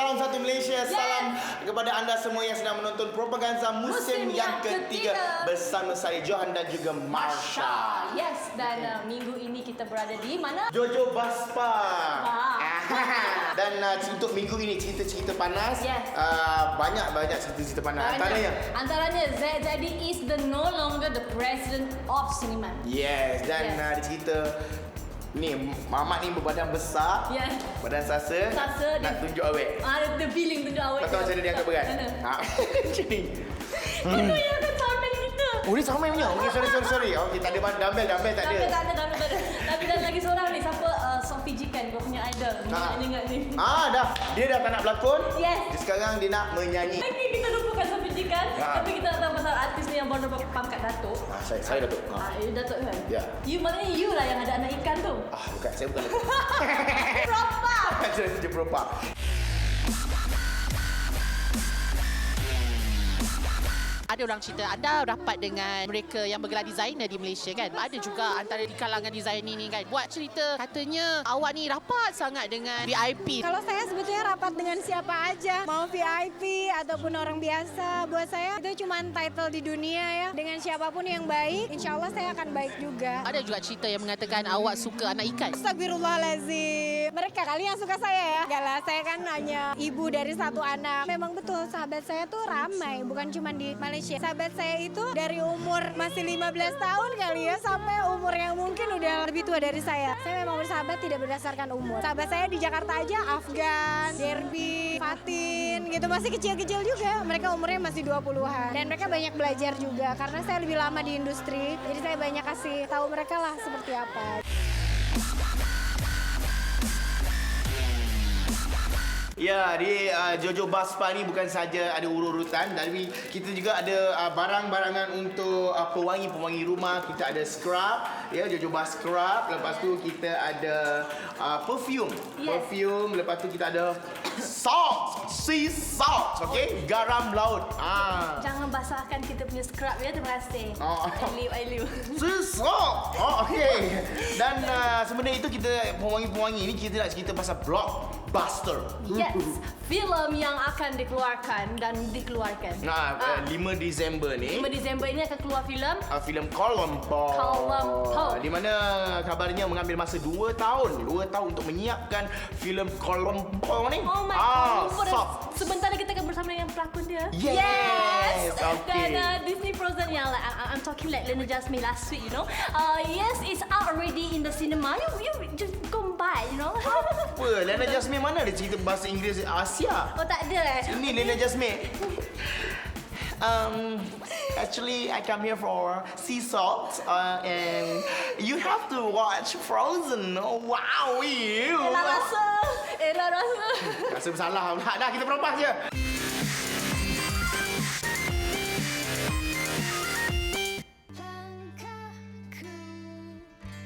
salam satu Malaysia. Salam kepada anda semua yang sedang menonton Propaganza musim yang ketiga bersama saya Johan dan juga Marsha. Yes, dan minggu ini kita berada di mana? Jojo Baspa. Dan untuk minggu ini cerita-cerita panas. Banyak cerita-cerita panas. Antaranya ZZD is no longer the president of cinema. Yes, dan ada cerita ni Mamat ni berbadan besar. Badan sasa nak tunjuk awet. Dia feeling tunjuk awet. Kau tahu macam mana dia angkat berat? Macam ni. Itu yang akan sampai kita. Oh, dia sama punya. Okay, sorry. Okay, tak ada dumbbell tak ada. Tapi dan lagi seorang ni, siapa? Sophie Jikan, kau punya idol. Ingat ni. Dah. Dia dah tak nak berlakon. Yes. Sekarang dia nak menyanyi. Lagi kita lupakan Sophie Jikan. Tapi kita nak tahu pasal artis ni yang baru pangkat Datuk. Saya Datuk. Datuk kan? Ya. Maknanya you lah yang ada anak ikan tu. Bukan, saya bukan Datuk. Propa. Dia propa. Ada orang cerita anda rapat dengan mereka yang bergelar designer di Malaysia kan. Ada juga antara di kalangan designer ni kan buat cerita katanya awak ni rapat sangat dengan VIP. Kalau saya sebetulnya rapat dengan siapa aja, mau VIP ataupun orang biasa, buat saya itu cuma title di dunia ya. Dengan siapapun yang baik, insya Allah saya akan baik juga. Ada juga cerita yang mengatakan awak suka anak ikan. Astagfirullahaladzim. Mereka kali yang suka saya ya. Enggak lah, saya kan hanya ibu dari satu anak. Memang betul sahabat saya tuh ramai, bukan cuma di Malaysia. Sahabat saya itu dari umur masih 15 tahun kali ya sampai umur yang mungkin udah lebih tua dari saya. Saya memang bersahabat tidak berdasarkan umur. Sahabat saya di Jakarta aja Afgan, Derby, Fatin gitu masih kecil-kecil juga. Mereka umurnya masih 20-an dan mereka banyak belajar juga karena saya lebih lama di industri. Jadi saya banyak kasih tahu mereka lah seperti apa. Ya, di Jojo Baspa ni bukan saja ada urut-urutan, tapi kita juga ada barang-barangan untuk pewangi-pewangi rumah. Kita ada scrub, ya, Jojo Bas scrub. Lepas tu kita ada perfume. Perfume, lepas tu kita ada salt, sea salt, okey, garam laut. Jangan basahkan kita punya scrub ya, terima kasih. I live. Sea salt. Okey. Dan sebenarnya itu kita pewangi-pewangi ni kita nak cerita pasal blockbuster. Yes, filem yang akan dikeluarkan dan dikeluarkan. 5 Disember ni. 5 Disember ini akan keluar filem. Filem Colombo. Di mana kabarnya mengambil masa 2 tahun. 2 tahun untuk menyiapkan filem Colombo ni. Oh my God. Sebentar lagi kita akan bersama dengan pelakon dia. Yes. Okay. Dan Disney Frozen yang I'm talking like Lena Jasmine last week, you know. Yes, it's out already in the cinema. You just go buy, you know. Apa? Lena Jasmine mana ada cerita bahasa Inggeris Asia? Oh, tak ada. Ini Lena Jasmine. Actually, I come here for sea salt, and you have to watch Frozen. Oh, wow, you. Elah rasa. Rasa bersalah. Dah, kita berlepas je.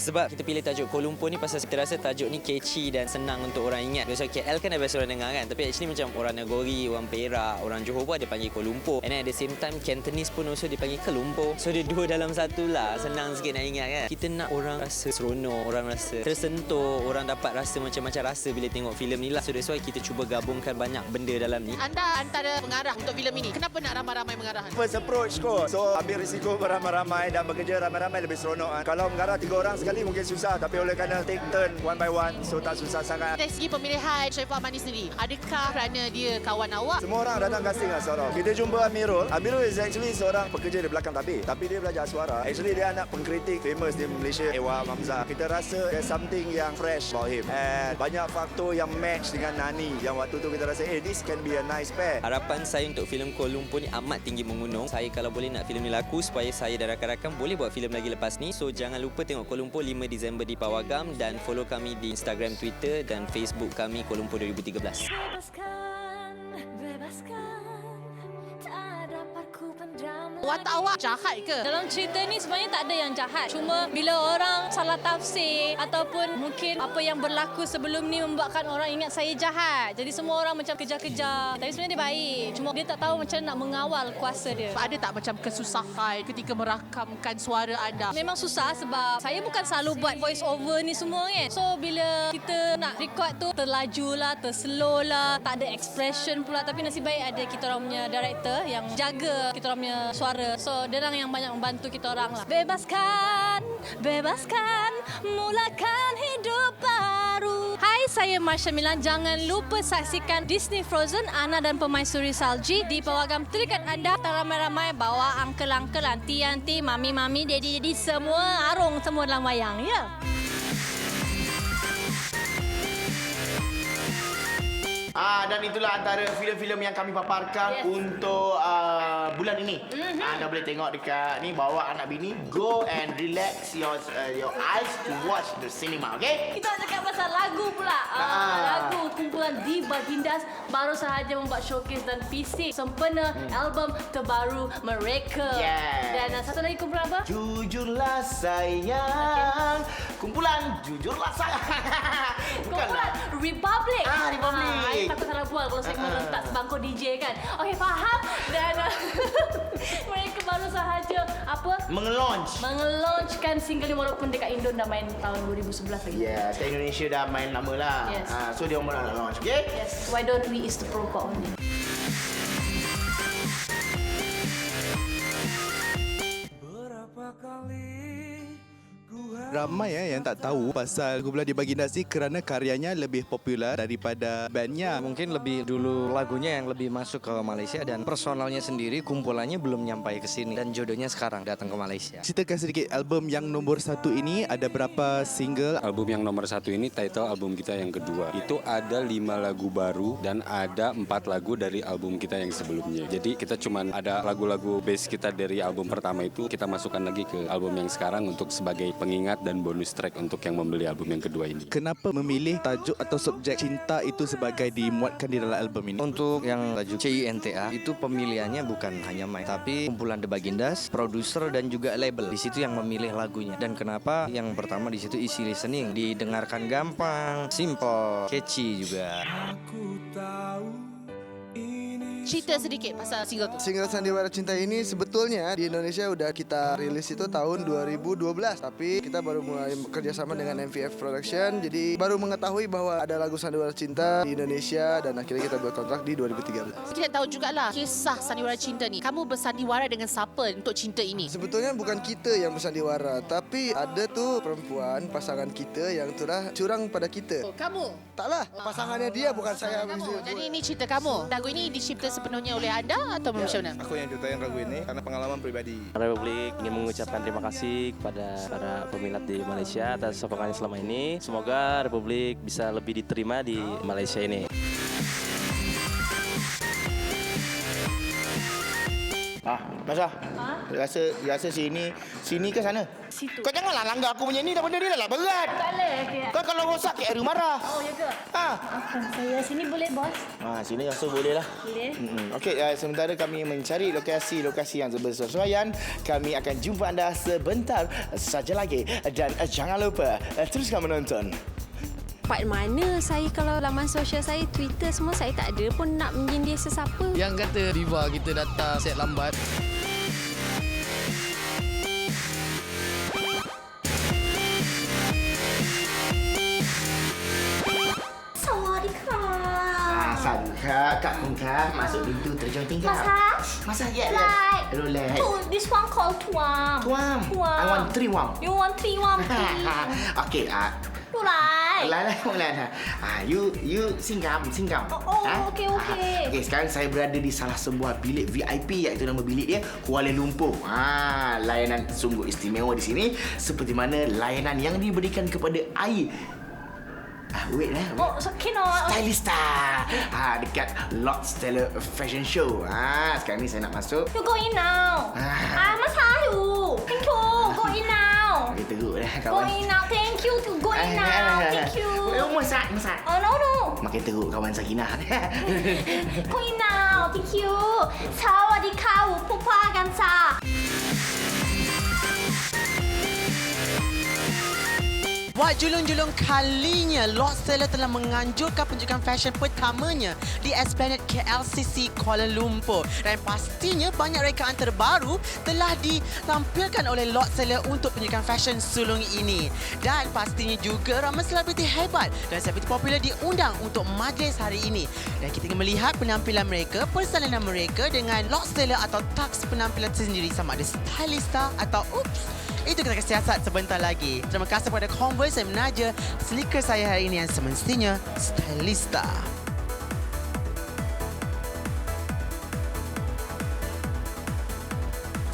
Sebab kita pilih tajuk Kuala Lumpur ni pasal kita rasa tajuk ni catchy dan senang untuk orang ingat. Biasa KL kan dah biasa orang dengar kan. Tapi actually macam orang Nagori, orang Perak, orang Johor pun ada panggil Kuala Lumpur. And then at the same time Cantonese pun also dipanggil Kelumpur. So dia dua dalam satu lah. Senang sikit nak ingat kan. Kita nak orang rasa seronok, orang rasa tersentuh, orang dapat rasa macam-macam rasa bila tengok filem ni lah. So that's why kita cuba gabungkan banyak benda dalam ni. Anda antara pengarah untuk filem ini. Kenapa nak ramai-ramai mengarah? First approach kot. So ambil risiko beramai-ramai dan bekerja ramai-ramai lebih seronok kan. Kalau mengarah 3 orang sekali mungkin susah, tapi oleh kerana take turn one by one, so tak susah sangat. Dari segi pemilihan Chef Amani sendiri, adakah kerana dia kawan awak? Semua orang datang casting lah seorang. Kita jumpa Amirul. Amirul is actually seorang pekerja di belakang tabir, tapi dia belajar suara. Actually dia anak pengkritik famous di Malaysia, Ewa Mamza. Kita rasa there's something yang fresh about him. And banyak faktor yang match dengan Nani, yang waktu tu kita rasa, this can be a nice pair. Harapan saya untuk filem Kuala Lumpur ni amat tinggi mengunung. Saya kalau boleh nak filem ni laku supaya saya dan rakan-rakan boleh buat filem lagi lepas ni. So jangan lupa tengok Kuala Lumpur 5 Disember di Pawagam dan follow kami di Instagram, Twitter dan Facebook kami Kuala Lumpur 2013. Bebaskan, tak dapat ku pendam. Watak awak jahat ke? Dalam cerita ni sebenarnya tak ada yang jahat. Cuma bila orang salah tafsir ataupun mungkin apa yang berlaku sebelum ni membuatkan orang ingat saya jahat. Jadi semua orang macam kejar-kejar. Tapi sebenarnya dia baik. Cuma dia tak tahu macam nak mengawal kuasa dia. Ada tak macam kesusahan ketika merakamkan suara anda? Memang susah sebab saya bukan selalu buat voice over ni semua kan. So bila kita nak record tu terlaju lah, terslow lah, tak ada expression pula. Tapi nasib baik ada kita orang punya director yang jaga kita orang punya suara. So dia orang yang banyak membantu kita orang lah. Bebaskan, bebaskan, mulakan hidup baru. Hai, saya Marsha Milan. Jangan lupa saksikan Disney Frozen, Anna dan Permaisuri Salji di pawagam terikat anda. Ramai-ramai bawa uncle-uncle, aunty-aunty, mami-mami, daddy-daddy, semua arung semua dalam wayang, ya. Dan itulah antara filem-filem yang kami paparkan untuk bulan ini. Anda boleh tengok dekat ni, bawa anak bini, go and relax your eyes to watch the cinema, okay? Kita nak cakap pasal lagu pula. Lagu kumpulan di Bagindas baru sahaja membuat showcase dan fisik sempena album terbaru mereka. Yes. Dan satu lagi kumpulan apa? Jujurlah sayang. Kumpulan Jujurlah sayang. Kumpulan Republic. Republic. Takut salah bual kalau saya merentak sebangkau DJ kan. Okey, faham. Dan mereka baru sahaja mengeluncurkan single ni walaupun dekat Indo dah main tahun 2011 lagi. Yes, kat Indonesia dah main lama lah. Yes. So dia orang nak launch, okay? Yes. Why don't we is the proper only? Ramai yang tak tahu pasal kumpulan di Bagindas ni kerana karyanya lebih popular daripada bandnya. Mungkin lebih dulu lagunya yang lebih masuk ke Malaysia dan personalnya sendiri kumpulannya belum nyampai ke sini dan jodohnya sekarang datang ke Malaysia. Ceritakan sedikit album yang nombor 1 ini ada berapa single? Album yang nomor 1 ini title album kita yang kedua. Itu ada 5 lagu baru dan ada 4 lagu dari album kita yang sebelumnya. Jadi kita cuman ada lagu-lagu base kita dari album pertama itu kita masukkan lagi ke album yang sekarang untuk sebagai pengingat dan bonus track untuk yang membeli album yang kedua ini. Kenapa memilih tajuk atau subjek cinta itu sebagai dimuatkan di dalam album ini? Untuk yang tajuk CINTA itu pemilihannya bukan hanya main, tapi kumpulan The Bagindas, produser dan juga label di situ yang memilih lagunya. Dan kenapa? Yang pertama di situ easy listening, didengarkan gampang, simple, catchy juga. Cerita sedikit pasal single tu. Single Sandiwara Cinta ini sebetulnya di Indonesia udah kita rilis itu tahun 2012. Tapi kita baru mulai kerjasama dengan MVF Production. Jadi baru mengetahui bahwa ada lagu Sandiwara Cinta di Indonesia dan akhirnya kita buat kontrak di 2013. Kita tahu jugalah kisah Sandiwara Cinta ni. Kamu bersandiwara dengan siapa untuk cinta ini? Sebetulnya bukan kita yang bersandiwara, tapi ada tuh perempuan pasangan kita yang telah curang pada kita. Oh, kamu? Taklah, pasangannya dia bukan saya. Kamu. Jadi ini cerita kamu. Lagu ini dicipta sepenuhnya oleh anda atau macam mana? Aku yang ciptain lagu ini karena pengalaman pribadi. Republik ingin mengucapkan terima kasih kepada para peminat di Malaysia atas sokongannya selama ini. Semoga Republik bisa lebih diterima di Malaysia ini. Masah. Rasa sini ke sana? Situ. Kau janganlah langgar aku punya ni, dah benda ni dah berat. Tak boleh. Kau kalau rosak KRU marah. Oh, ya ke? Maafkan saya. Sini boleh, bos? Sini rasa boleh lah. Boleh. Okey, sementara kami mencari lokasi-lokasi yang bersesuaian, kami akan jumpa anda sebentar saja lagi dan jangan lupa teruskan menonton. Part mana saya kalau laman sosial saya, Twitter semua saya tak ada pun nak menyindir sesiapa. Yang kata diva kita datang set lambat. Sawadika, Kak Kungka, masuk pintu terjun tinggal. Masak, ya. Like. Roulette. Oh, this one called tuam. Tuam. I want 3 wam. You want 3 wam, please? Okey, You like? Lai. You singgam. Okey. Okey, sekarang saya berada di salah sebuah bilik VIP, iaitu nama bilik dia Kuala Lumpur. Layanan sungguh istimewa di sini, seperti mana layanan yang diberikan kepada air. Wait. Oh, so cannot. Stylista. Dekat Lot Stellar Fashion Show. Sekarang ni saya nak masuk. You go in now. Masayu. Thank you. Go in now. Okay, teruk dah Go kawan. in now. Thank you. Go in now. Thank you. Masak. Oh, no. Makin teruk kawan Sakinah. Go in now. Thank you. Sawadika. Pupa gansa. Buat julung-julung kalinya, Lord Stella telah menganjurkan penunjukan fashion pertamanya di Esplanade KLCC Kuala Lumpur. Dan pastinya banyak rekaan terbaru telah ditampilkan oleh Lord Stella untuk penunjukan fashion sulung ini. Dan pastinya juga ramai selebriti hebat dan selebriti popular diundang untuk majlis hari ini. Dan kita ingin melihat penampilan mereka, persalinan mereka dengan Lord Stella atau tux penampilan sendiri, sama ada stylista atau itu kita akan siasat sebentar lagi. Terima kasih kepada Converse yang menaja sneaker saya hari ini yang semestinya stylista.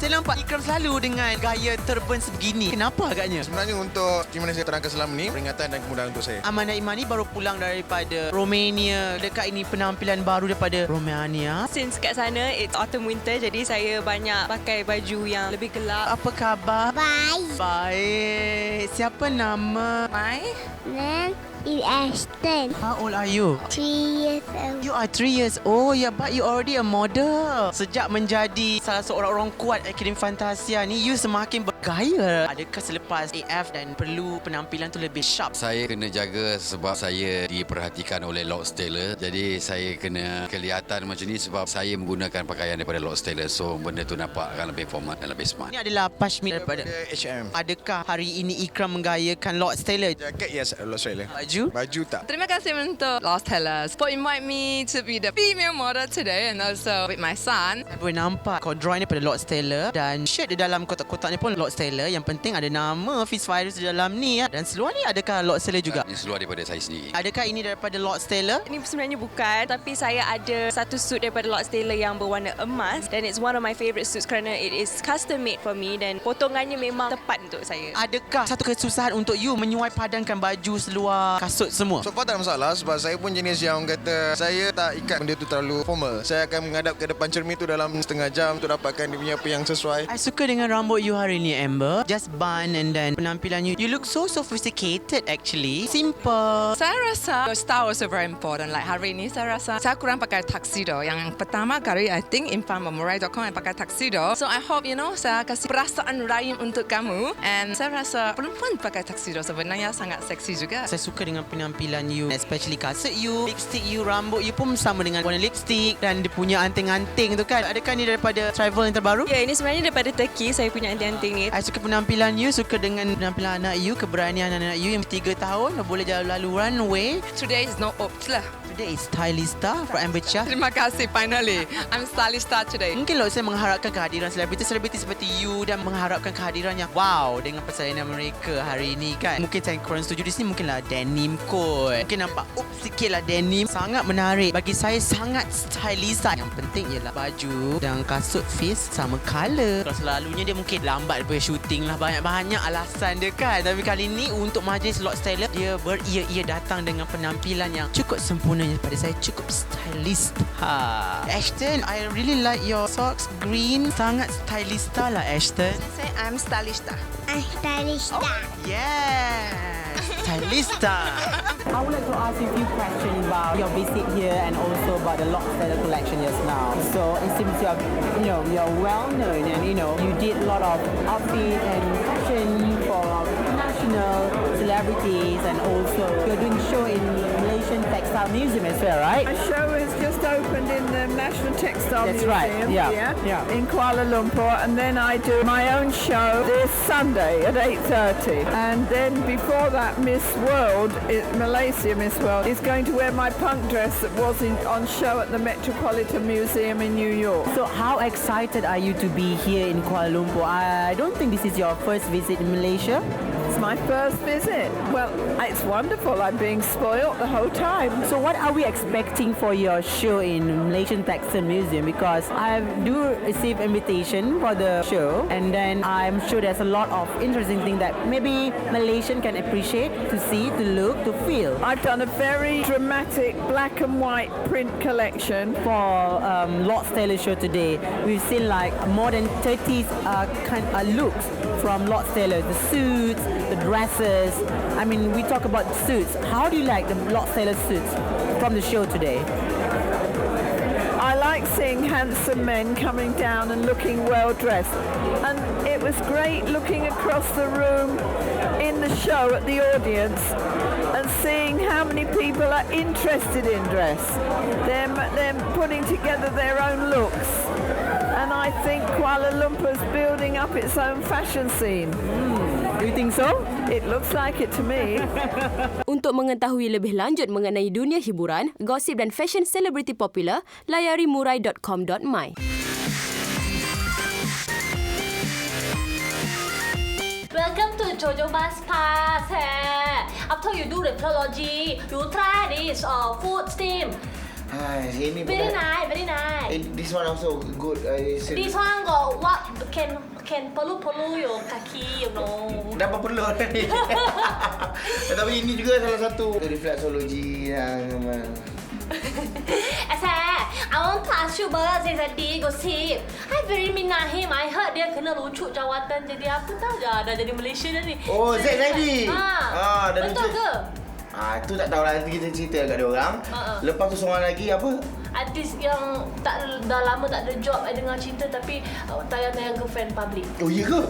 Saya nampak Ikram selalu dengan gaya turban sebegini. Kenapa agaknya? Sebenarnya untuk di mana saya terangkan selama ni, peringatan dan kemudahan untuk saya. Amanah Imani baru pulang daripada Romania. Dekat ini penampilan baru daripada Romania. Since kat sana, it's autumn winter. Jadi saya banyak pakai baju yang lebih gelap. Apa khabar? Baik. Baik. Siapa nama? Mai. Then in Ashton. How old are you? 3 years old. You are 3 years old. Yeah, but you already a model. Sejak menjadi salah seorang orang kuat Akademi Fantasia ni, you semakin bergaya. Adakah selepas AF dan perlu penampilan tu lebih sharp? Saya kena jaga sebab saya diperhatikan oleh Lord Stella. Jadi saya kena kelihatan macam ni sebab saya menggunakan pakaian daripada Lord Stella. So benda tu nampak akan lebih format dan lebih smart. Ini adalah pashmina daripada H&M. Adakah hari ini Ikram menggayakan Lord Stella? Jaket yes, Lord Stella. Baju? Baju tak. Terima kasih untuk Lord Stella for invite me to be the female model today and also with my son. Saya boleh nampak corduroy ni pada Lord Stella dan shirt di dalam kotak-kotak ni pun Lord Stella. Yang penting ada nama Fizz Virus di dalam ni ya. Dan seluar ni adakah Lord Stella juga? Ini seluar daripada saya sendiri. Adakah ini daripada Lord Stella? Ini sebenarnya bukan, tapi saya ada satu suit daripada Lord Stella yang berwarna emas dan it's one of my favourite suits kerana it is custom made for me dan potongannya memang tepat untuk saya. Adakah satu kesusahan untuk you menyuai padankan baju, seluar, kasut semua? So far tak ada masalah sebab saya pun jenis yang kata saya tak ikat benda tu terlalu formal. Saya akan menghadap ke depan cermin tu dalam setengah jam untuk dapatkan dia punya apa yang sesuai. I suka dengan rambut you hari ni, Amber. Just bun and then penampilan you. You look so sophisticated actually. Simple. Saya rasa your style also very important. Like hari ni saya rasa saya kurang pakai tuxedo. Yang pertama kali I think in front of Murai.com I pakai tuxedo. So I hope saya kasih perasaan lain untuk kamu. And saya rasa perempuan pakai tuxedo sebenarnya sangat seksi juga. Saya suka dengan penampilan you, especially kasut you, lipstick you, rambut you pun sama dengan warna lipstick dan dia punya anting-anting tu kan. Adakah ni daripada travel yang terbaru? Ya, ini sebenarnya daripada Turkey. Saya punya anting-anting ni. I suka penampilan you, suka dengan penampilan anak you, keberanian anak you yang 3 tahun dah boleh jalan lalu runway. Today is no oops lah. Today is stylista for Amber Chia. Terima kasih, finally. I'm stylista today. Mungkin Lord saya mengharapkan kehadiran selebriti-selebriti seperti you dan mengharapkan kehadiran yang wow dengan persalinan mereka hari ini kan. Mungkin saya kurang setuju di sini, mungkinlah denim kot. Mungkin nampak sikit lah denim. Sangat menarik. Bagi saya sangat stylista. Yang penting ialah baju dan kasut Fizz sama colour. Kalau selalunya dia mungkin lambat daripada syuting lah. Banyak-banyak alasan dia kan. Tapi kali ni untuk majlis Lord Stella, dia beria-ia datang dengan penampilan yang cukup sempurna. Pada saya cukup stylist. Ashton, I really like your socks green. Sangat stylista lah Ashton. Say I'm stylista. Stylista. Yes, stylista. I would like to ask you a few questions about your visit here and also about the Lord Stella collection just now. So it seems you're well known and you did a lot of outfit and fashion for national celebrities and also you're doing show in Malaysian Textile Museum as well, right? My show is just opened in the National Textile That's Museum right. Yeah. in Kuala Lumpur, and then I do my own show this Sunday at 8:30. And then before that, Miss World, Malaysia Miss World, is going to wear my punk dress that was on show at the Metropolitan Museum in New York. So how excited are you to be here in Kuala Lumpur? I don't think this is your first visit in Malaysia. It's my first visit. Well, it's wonderful. I'm being spoilt the whole time. So what are we expecting for your show in Malaysian Textile Museum? Because I do receive invitation for the show and then I'm sure there's a lot of interesting things that maybe Malaysian can appreciate, to see, to look, to feel. I've done a very dramatic black and white print collection. For Lord Stella show today, we've seen like more than 30 looks from Lord Stella. The suits, the dresses. I mean, we talk about suits. How do you like the Lord Stella suits from the show today? I I like seeing handsome men coming down and looking well dressed. And it was great looking across the room in the show at the audience and seeing how many people are interested in dress. They're putting together their own looks. And I think Kuala Lumpur's building up its own fashion scene. Do you think so? It looks like it to me. Untuk mengetahui lebih lanjut mengenai dunia hiburan, gosip dan fashion selebriti popular, layari murai.com.my. Welcome to Jojo Bus Pass. After you do reflexology, you try this food steam. Ini Very nice, very nice. This one also good. This one got what can perlu your kaki, you know. Dapat perlu ni. Tapi ini juga salah satu reflexology yang I want to ask you about saya tadi gosip. I very minat him. I heard dia kena rucut jawatan jadi apa tahu dah jadi Malaysia dah ni. Oh, Zack tadi. Dah betul ke? Itu tak tahu lah, nanti kita cerita kat dia orang. Lepas tu seorang lagi apa? Artis yang dah lama tak ada job, I dengar cerita tapi tayang-tayang girlfriend public. Oh, iya ke?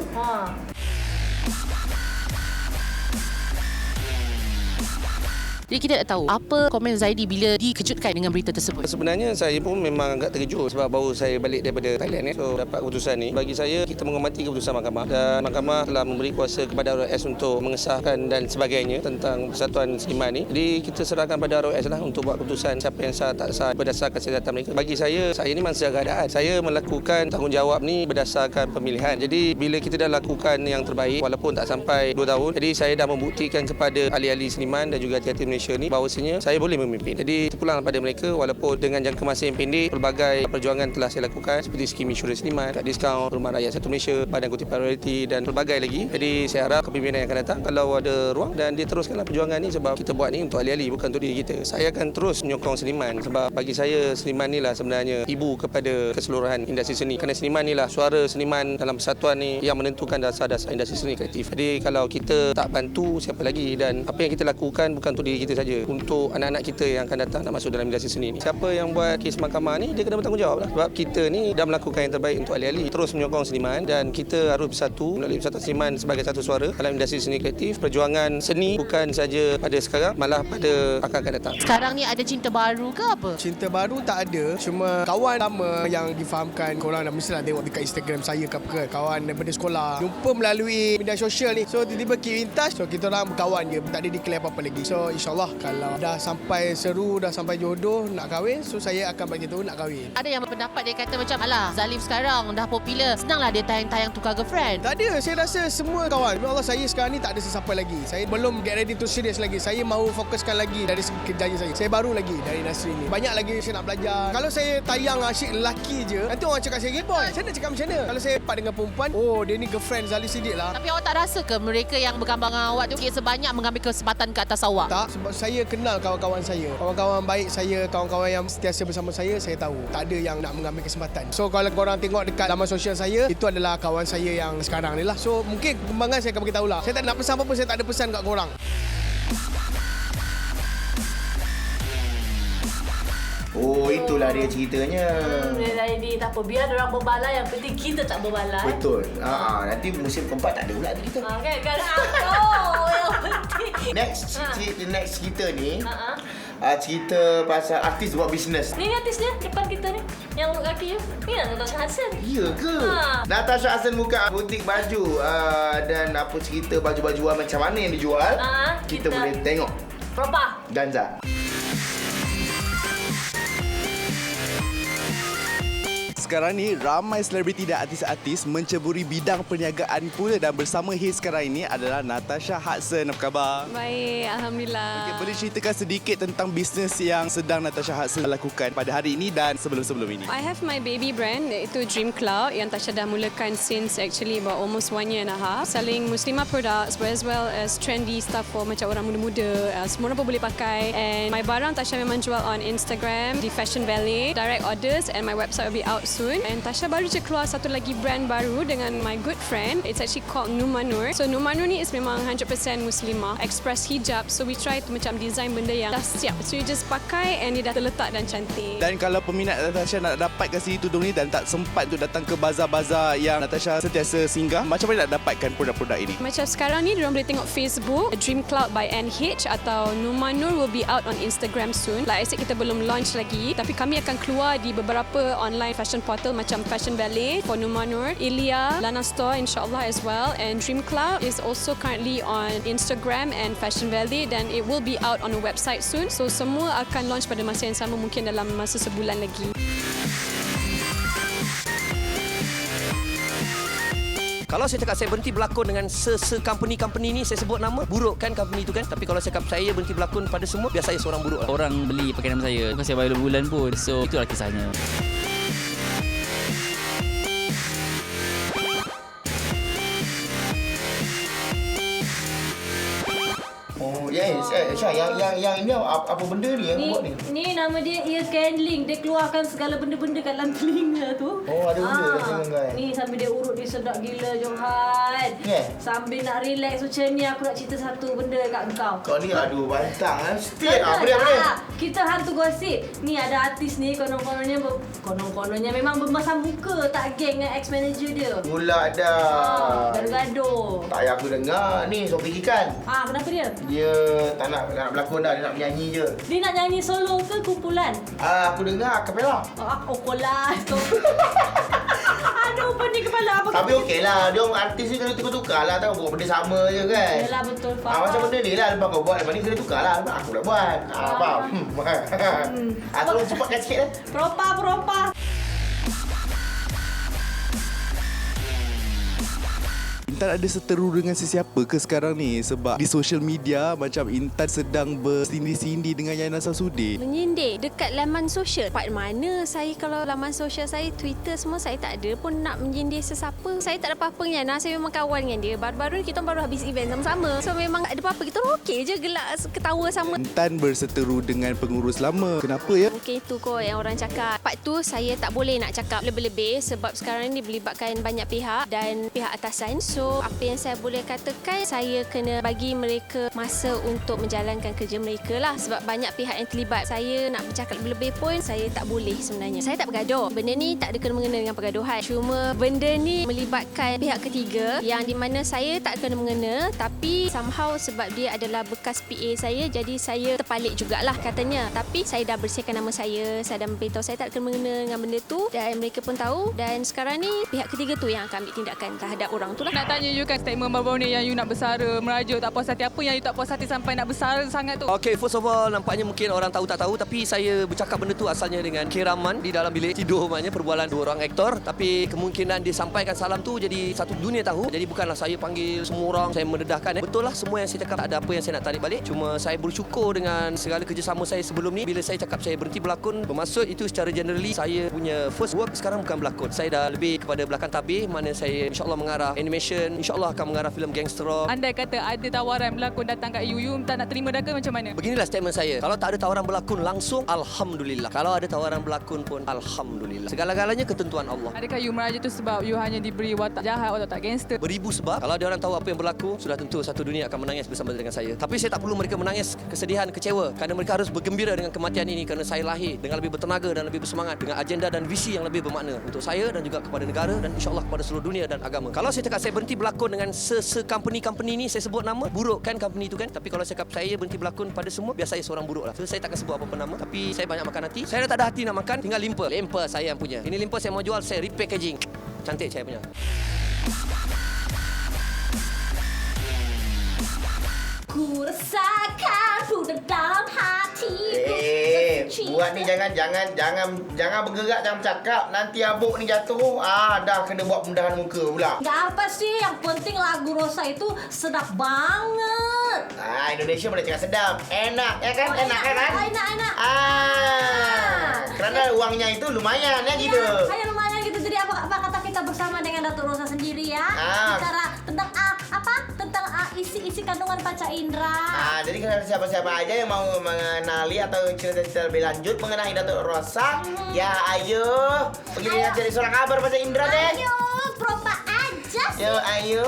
Jadi kita tak tahu apa komen Zaidi bila dikejutkan dengan berita tersebut. Sebenarnya saya pun memang agak terkejut sebab baru saya balik daripada Thailand so dapat keputusan ni. Bagi saya kita menghormati keputusan mahkamah dan mahkamah telah memberi kuasa kepada ROS untuk mengesahkan dan sebagainya tentang Persatuan Seniman ni. Jadi kita serahkan pada ROS lah untuk buat keputusan siapa yang sah tak sah berdasarkan kesihatan mereka. Bagi saya ni masa keadaan. Saya melakukan tanggungjawab ni berdasarkan pemilihan. Jadi bila kita dah lakukan yang terbaik walaupun tak sampai 2 tahun. Jadi saya dah membuktikan kepada ahli-ahli seniman dan juga hati-hati Malaysia ni bahawasanya saya boleh memimpin. Jadi terpulang pada mereka walaupun dengan jangka masa yang pendek pelbagai perjuangan telah saya lakukan seperti skim insurans seniman, kad diskaun, Rumah Rakyat Satu Malaysia, Badan Kutip Priority dan pelbagai lagi. Jadi saya harap kepimpinan yang akan datang kalau ada ruang dan dia teruskanlah perjuangan ni sebab kita buat ni untuk ahli-ahli bukan untuk diri kita. Saya akan terus menyokong seniman sebab bagi saya seniman ni lah sebenarnya ibu kepada keseluruhan industri seni. Kerana seniman ni lah suara seniman dalam persatuan ni yang menentukan dasar-dasar industri seni kreatif. Jadi kalau kita tak bantu siapa lagi dan apa yang kita lakukan bukan untuk diri kita saja, untuk anak-anak kita yang akan datang nak masuk dalam industri seni ni. Siapa yang buat kes mahkamah ni dia kena bertanggungjawab lah. Sebab kita ni dah melakukan yang terbaik untuk ahli-ahli. Terus menyokong seniman dan kita harus bersatu melalui Persatuan Seniman sebagai satu suara dalam industri seni kreatif. Perjuangan seni bukan saja pada sekarang malah pada akan datang. Sekarang ni ada cinta baru ke apa? Cinta baru tak ada. Cuma kawan lama yang difahamkan korang dah mestilah tengok dekat Instagram saya ke apa. Kawan daripada sekolah. Jumpa melalui media sosial ni. So tiba-tiba keep in touch. So kita orang berkawan je. Tak ada declare apa-apa lagi. So insyaAllah kalau dah sampai seru, dah sampai jodoh nak kahwin, so saya akan bagi tahu nak kahwin. Ada yang berpendapat dia kata macam alah Zalif sekarang dah popular, senanglah dia tayang-tayang tukar girlfriend. Tak ada, saya rasa semua kawan. Ya Allah, saya sekarang ni tak ada sesiapa lagi. Saya belum get ready to serious lagi. Saya mahu fokuskan lagi dari segi kerjaya saya. Saya baru lagi dari industri ni. Banyak lagi saya nak belajar. Kalau saya tayang asyik lelaki je, nanti orang cakap saya gay boy. Saya nak cakap macam mana? Kalau saya dapat dengan perempuan, oh dia ni girlfriend Zalif Siddiq lah. Tapi awak tak rasa ke mereka yang bergambar dengan awak tu sebanyak mengambil kesempatan ke atas awak? Tak, sebab saya kenal kawan-kawan saya. Kawan-kawan baik saya, kawan-kawan yang sentiasa bersama saya tahu. Tak ada yang nak mengambil kesempatan. So kalau korang tengok dekat laman sosial saya, itu adalah kawan saya yang sekarang ni lah. So mungkin kembangan saya akan beritahu lah. Saya tak nak pesan apa-apa, saya tak ada pesan kat korang. Oh, itulah dia ceritanya. Dia tak apa, biar orang berbalai, yang penting kita tak berbalai. Betul. Nanti musim keempat tak ada pula kita. Kan yang penting. Next cerita ni. Cerita pasal artis buat bisnes. Ni artis dia depan kita ni, yang lelaki je. Ni Natasha Hassan. Ya ke? Natasha Hassan buka butik baju dan apa cerita baju-bajuan macam mana yang dijual. Kita boleh tengok. Berapa? Danza. Sekarang ni ramai selebriti dan artis-artis menceburi bidang perniagaan pula dan bersama hit sekarang ini adalah Natasha Hassan. Apa khabar? Baik, alhamdulillah. Okay, boleh ceritakan sedikit tentang bisnes yang sedang Natasha Hassan lakukan pada hari ini dan sebelum-sebelum ini? I have my baby brand iaitu Dream Cloud yang Tasha dah mulakan since actually about almost 1 year and a half, selling Muslimah products as well as trendy stuff for macam orang muda-muda, semua orang pun boleh pakai. And my barang Tasha memang jual on Instagram di Fashion Valley, direct orders, and my website will be out soon. And Tasha baru je keluar satu lagi brand baru dengan my good friend. It's actually called Numanur. So Numanur ni is memang 100% Muslimah, express hijab. So we try to macam design benda yang dah siap. So you just pakai and dia dah terletak dan cantik. Dan kalau peminat Natasha nak dapatkan si tudung ni dan tak sempat untuk datang ke bazar-bazar yang Natasha sentiasa singgah, macam mana nak dapatkan produk-produk ini? Macam sekarang ni diorang boleh tengok Facebook Dream Cloud by NH atau Numanur will be out on Instagram soon. Like I said, kita belum launch lagi, tapi kami akan keluar di beberapa online fashion portal macam Fashion Ballet for Numanur, Ilia, Lana Store insyaAllah as well, and Dream Cloud is also currently on Instagram and Fashion Ballet dan it will be out on a website soon. So semua akan launch pada masa yang sama, mungkin dalam masa sebulan lagi. Kalau saya cakap saya berhenti berlakon dengan company ni, saya sebut nama, buruk kan company itu kan. Tapi kalau saya cakap saya berhenti berlakon pada semua, biar saya seorang buruk. Orang beli pakai nama saya, bukan saya bayar bulan pun. So itulah kisahnya. Syah, yang ini apa benda ni yang buat ni? Ni nama dia ear candling. Dia keluarkan segala benda-benda kat dalam telinga tu. Oh, ada benda kat telinga kan? Ni sambil dia urut dia sedap gila Johan. Yeah. Sambil nak relax macam ni aku nak cerita satu benda kat kau. Kau ni aduh bantang kan? Setiap apa dia? Kita hantu gosip. Ni ada artis ni kononnya memang bermasam muka tak geng dengan ex-manager dia. Pula dah. Gaduh-gaduh. Tak payah aku dengar. Ni Sophie Kikan. Kenapa dia? Dia tak nak berlakon dah, dia nak menyanyi je. Dia nak nyanyi solo ke kumpulan? Aku dengar acapella. Kolas. Aduh, pening kepala apa. Tapi okeylah, dia orang artis ni kena tukar-tukar lah, tahu buat benda sama je kan. Yalah betul, faham. Macam benda ni lah, lepas kau buat, lepas ni kena tukar lah. Aku nak buat. Faham? Tolong cepatkan sikit lah. Peropa. Intan ada seteru dengan sesiapa ke sekarang ni? Sebab di social media macam Intan sedang bersindi-sindi dengan Yana Samsudin. Menyindir dekat laman sosial. Part mana saya kalau laman sosial saya, Twitter semua saya tak ada pun nak menyindir sesiapa. Saya tak ada apa-apa dengan Yana. Saya memang kawan dengan dia. Baru-baru ni kita baru habis event sama-sama. So memang ada apa-apa. Kita orang okey je gelak ketawa sama. Intan berseteru dengan pengurus lama. Kenapa ya? Mungkin itu kot yang orang cakap. Part tu saya tak boleh nak cakap lebih-lebih sebab sekarang ni melibatkan banyak pihak dan pihak atasan. So apa yang saya boleh katakan, saya kena bagi mereka masa untuk menjalankan kerja mereka lah sebab banyak pihak yang terlibat. Saya nak bercakap lebih-lebih pun saya tak boleh sebenarnya. Saya tak bergaduh. Benda ni tak ada kena-mengena dengan pergaduhan. Cuma benda ni melibatkan pihak ketiga yang di mana saya tak kena-mengena tapi somehow sebab dia adalah bekas PA saya jadi saya terpalit jugalah katanya. Tapi saya dah bersihkan nama saya dah memberitahu saya tak ada kena-mengena dengan benda tu dan mereka pun tahu dan sekarang ni pihak ketiga tu yang akan ambil tindakan terhadap orang tu lah. Nak tanya you kan statement baru-baru ni yang you nak bersara, merajuk, tak puas hati. Apa yang you tak puas hati sampai nak bersara sangat tu? Okay, first of all, nampaknya mungkin orang tahu tak tahu tapi saya bercakap benda tu asalnya dengan kiraman di dalam bilik tidur maknanya perbualan dua orang aktor tapi kemungkinan dia sampaikan salam tu jadi satu dunia tahu. Jadi bukanlah saya panggil semua orang, saya mendedahkan. Betul lah semua yang saya cakap tak ada apa yang saya nak tarik balik. Cuma saya bersyukur dengan segala kerjasama saya sebelum ni. Bila saya cakap saya berhenti berlakon, bermaksud itu secara generally saya punya first work sekarang bukan berlakon. Saya dah lebih kepada belakang tabir mana saya insyaAllah mengarah animation, insyaAllah akan mengarah filem gangster rock. Andai kata ada tawaran berlakon datang kat you tak nak terima dah ke macam mana? Beginilah statement saya. Kalau tak ada tawaran berlakon langsung, Alhamdulillah. Kalau ada tawaran berlakon pun, Alhamdulillah. Segala-galanya ketentuan Allah. Adakah you merajuk tu sebab you hanya diberi watak jahat, watak gangster? Beribu sebab. Kalau dia orang tahu apa yang berlaku, sudah tentu satu dunia akan menangis bersama dengan saya. Tapi saya tak perlu mereka menangis kesedihan, kecewa. Kerana mereka harus bergembira dengan kematian ini kerana saya lahir dengan lebih bertenaga dan lebih bersemangat dengan agenda dan visi yang lebih bermakna untuk saya dan juga kepada negara dan insyaAllah kepada seluruh dunia dan agama. Kalau saya cakap saya berhenti berlakon dengan company ni, saya sebut nama, buruk kan company itu kan. Tapi kalau saya cakap saya berhenti berlakon pada semua, biar saya seorang buruk lah. So saya takkan sebut apa-apa nama. Tapi saya banyak makan hati. Saya dah tak ada hati nak makan, tinggal limpa. Limpa saya yang punya. Ini limpa saya mau jual, saya repackaging. Cantik saya punya. Ku rasakan sudah dalam hatiku. Buat ni jangan bergerak, jangan bercakap. Nanti abuk ni jatuh. Dah kena buat pemudahan muka pula. Dah apa sih? Yang penting lagu Rosa itu sedap banget. Indonesia boleh cakap sedap. Enak, ya kan? Enak kan? Enak. Kerana uangnya itu lumayan ya gitu. Hanya lumayan gitu. Jadi apa kata kita bersama dengan Datuk Rosa sendiri ya? Bicara tentang isi kandungan Suman Panca Indra. Jadi kalau siapa-siapa aja yang mau mengenali atau cerita-cerita lebih lanjut mengenai Datuk Rosa, ya ayo pergi lihat dari suara kabar Panca Indra deh. Ayo, propa aja sih. Yo, ayo.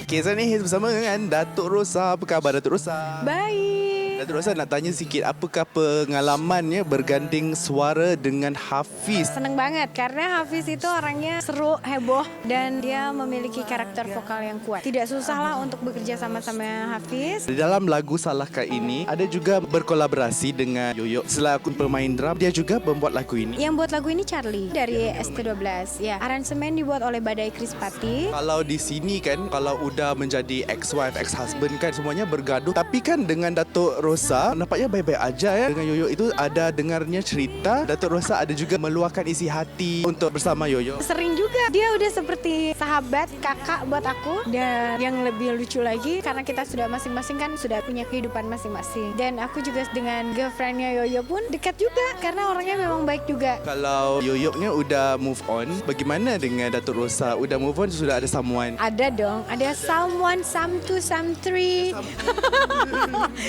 Okay, sekarang ni Haze bersama dengan Datuk Rosa. Apa khabar Datuk Rosa? Baik. Datuk Rosa nak tanya sikit, apakah pengalamannya berganding suara dengan Hafiz? Seneng banget karena Hafiz itu orangnya seru, heboh dan dia memiliki karakter vokal yang kuat. Tidak susah lah untuk bekerja sama-sama Hafiz. Di dalam lagu Salahkah ini ada juga berkolaborasi dengan Yoyo selaku pemain drum. Dia juga membuat lagu ini. Yang buat lagu ini Charlie dari ST12. Ya, aransemen dibuat oleh Badai Krispati. Kalau di sini kan, kalau udah menjadi ex-wife, ex-husband kan semuanya bergaduh. Tapi kan dengan Datuk Rosa nampaknya baik-baik aja ya. Dengan Yoyo itu ada dengarnya cerita. Datuk Rosa ada juga meluahkan isi hati untuk bersama Yoyo. Sering juga. Dia udah seperti sahabat, kakak buat aku. Dan yang lebih lucu lagi karena kita sudah masing-masing kan sudah punya kehidupan masing-masing. Dan aku juga dengan girlfriendnya Yoyo pun dekat juga karena orangnya memang baik juga. Kalau Yoyo-nya udah move on, bagaimana dengan Datuk Rosa? Udah move on, sudah ada someone? Ada dong, ada someone, some two, some three.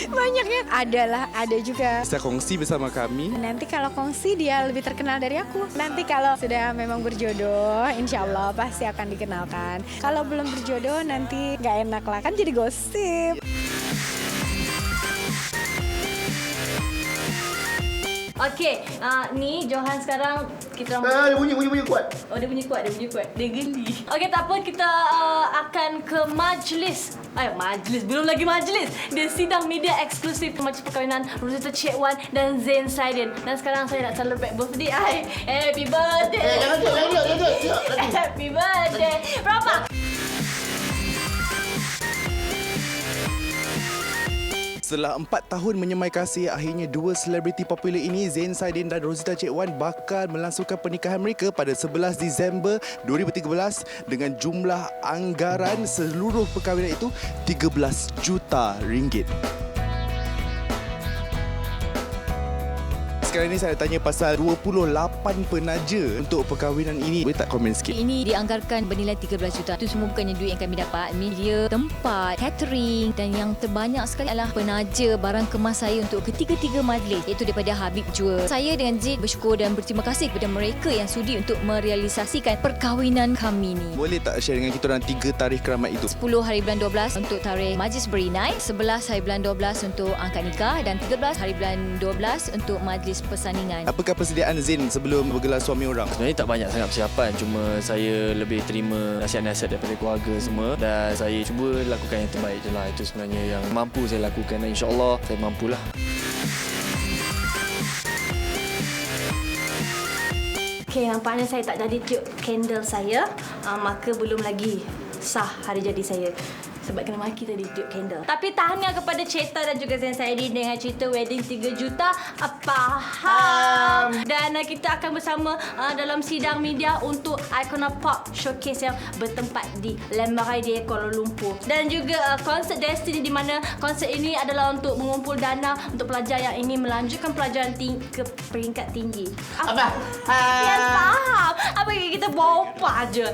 Banyaknya. Ada juga. Bisa kongsi bersama kami. Nanti kalau kongsi dia lebih terkenal dari aku. Nanti kalau sudah memang berjodoh, insya Allah pasti akan dikenalkan. Kalau belum berjodoh nanti nggak enak lah, kan jadi gosip. Okey, ni Johan sekarang kita Dia bunyi kuat. Oh, dia bunyi kuat. Dia geli. Okey, tak apa, kita akan ke majlis. Majlis, belum lagi majlis. Dia sidang media eksklusif majlis perkahwinan Rosita Cik Wan dan Zain Saidin. Dan sekarang saya nak celebrate birthday I. Happy birthday. Jangan. Happy birthday. Berapa? Setelah 4 tahun menyemai kasih, akhirnya dua selebriti popular ini, Zain Saidin dan Rosita Cik Wan, bakal melangsungkan pernikahan mereka pada 11 Disember 2013 dengan jumlah anggaran seluruh perkahwinan itu 13 juta ringgit. Sekarang ni saya tanya pasal 28 penaja untuk perkahwinan ini. Boleh tak komen sikit? Ini dianggarkan bernilai 13 juta. Itu semua bukannya duit yang kami dapat. Media, tempat, catering dan yang terbanyak sekali adalah penaja barang kemas saya untuk ketiga-tiga majlis, iaitu daripada Habib Jewel. Saya dengan Zid bersyukur dan berterima kasih kepada mereka yang sudi untuk merealisasikan perkahwinan kami ni. Boleh tak share dengan kita orang 3 tarikh keramat itu? 10 hari bulan 12 untuk tarikh majlis berinai, 11 hari bulan 12 untuk angkat nikah dan 13 hari bulan 12 untuk majlis persandingan. Apakah persediaan Zain sebelum bergelar suami orang? Sebenarnya tak banyak sangat persiapan, cuma saya lebih terima nasihat-nasihat daripada keluarga semua dan saya cuba lakukan yang terbaik je lah. Itu sebenarnya yang mampu saya lakukan dan insyaAllah saya mampulah. Okey, nampaknya saya tak jadi tiup candle saya, maka belum lagi sah hari jadi saya. Sebab kena maki tadi tiup candle. Tapi tahniah kepada Ceta dan juga Zain Saidin dengan cerita wedding 3 juta. Faham. Dan kita akan bersama dalam sidang media untuk Icona Pop Showcase yang bertempat di Lembagai di Kuala Lumpur. Dan juga konsert Destiny, di mana konsert ini adalah untuk mengumpul dana untuk pelajar yang ingin melanjutkan pelajaran ke peringkat tinggi. Apa? Yes, faham. Apa kita bawa apa je.